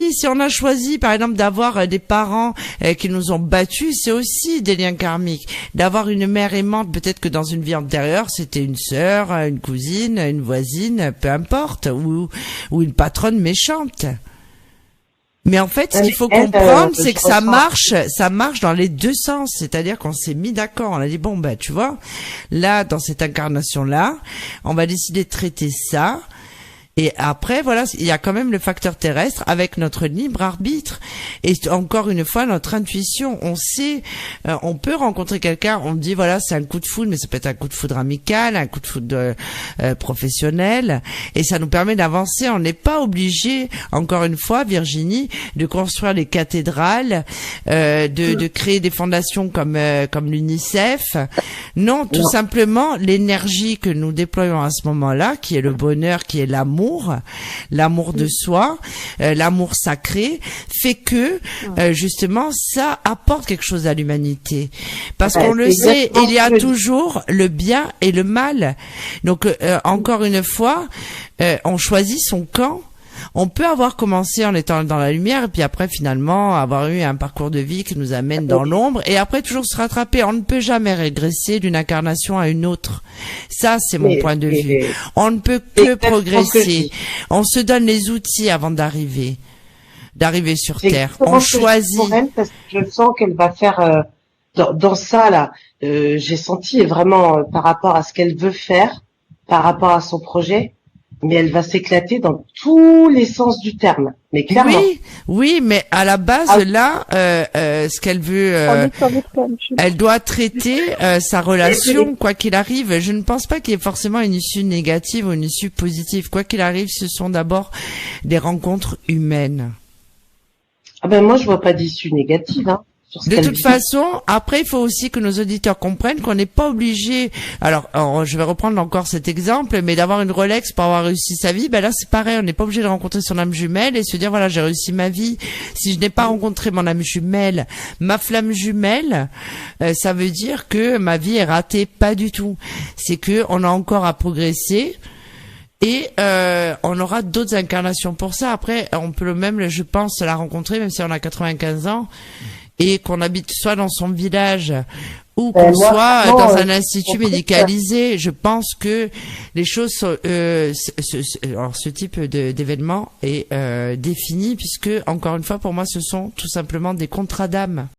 aussi, si on a choisi, par exemple, d'avoir des parents qui nous ont battus, c'est aussi des liens karmiques. D'avoir une mère aimante, peut-être que dans une vie antérieure, c'était une sœur, une cousine, une voisine, peu importe, ou une patronne méchante. Mais en fait, ce qu'il faut comprendre, c'est que ça marche dans les deux sens. C'est-à-dire qu'on s'est mis d'accord, on a dit, bon, tu vois, là, dans cette incarnation-là, on va décider de traiter ça. Et après, voilà, il y a quand même le facteur terrestre avec notre libre arbitre. Et encore une fois, notre intuition. On sait, on peut rencontrer quelqu'un, on dit, voilà, c'est un coup de foudre, mais ça peut être un coup de foudre amical, un coup de foudre professionnel. Et ça nous permet d'avancer. On n'est pas obligé, encore une fois, Virginie, de construire les cathédrales, de créer des fondations comme l'UNICEF. Non, tout simplement, l'énergie que nous déployons à ce moment-là, qui est le bonheur, qui est l'amour de soi, l'amour sacré, fait que justement ça apporte quelque chose à l'humanité. Parce qu'on le sait, il y a toujours le bien et le mal. Donc encore une fois, on choisit son camp. On peut avoir commencé en étant dans la lumière et puis après finalement avoir eu un parcours de vie qui nous amène dans l'ombre et après toujours se rattraper. On ne peut jamais régresser d'une incarnation à une autre. Ça, c'est mon point de vue. On ne peut que progresser. On se donne les outils avant d'arriver sur Terre. On choisit. Parce que je sens qu'elle va faire dans ça là. J'ai senti vraiment par rapport à ce qu'elle veut faire, par rapport à son projet. Mais elle va s'éclater dans tous les sens du terme. Mais clairement. Oui, mais à la base, là, ce qu'elle veut, elle doit traiter sa relation, quoi qu'il arrive. Je ne pense pas qu'il y ait forcément une issue négative ou une issue positive. Quoi qu'il arrive, ce sont d'abord des rencontres humaines. Ah ben moi, je vois pas d'issue négative, hein. De toute façon, après, il faut aussi que nos auditeurs comprennent qu'on n'est pas obligé. Alors, je vais reprendre encore cet exemple, mais d'avoir une Rolex pour avoir réussi sa vie, là, c'est pareil. On n'est pas obligé de rencontrer son âme jumelle et se dire, voilà, j'ai réussi ma vie. Si je n'ai pas rencontré mon âme jumelle, ma flamme jumelle, ça veut dire que ma vie est ratée. Pas du tout. C'est que on a encore à progresser. Et on aura d'autres incarnations pour ça. Après, on peut même, je pense, la rencontrer, même si on a 95 ans. Et qu'on habite soit dans son village ou qu'on soit dans un institut médicalisé, je pense que les choses sont, alors ce type d'événement est défini puisque, encore une fois, pour moi, ce sont tout simplement des contrats d'âme.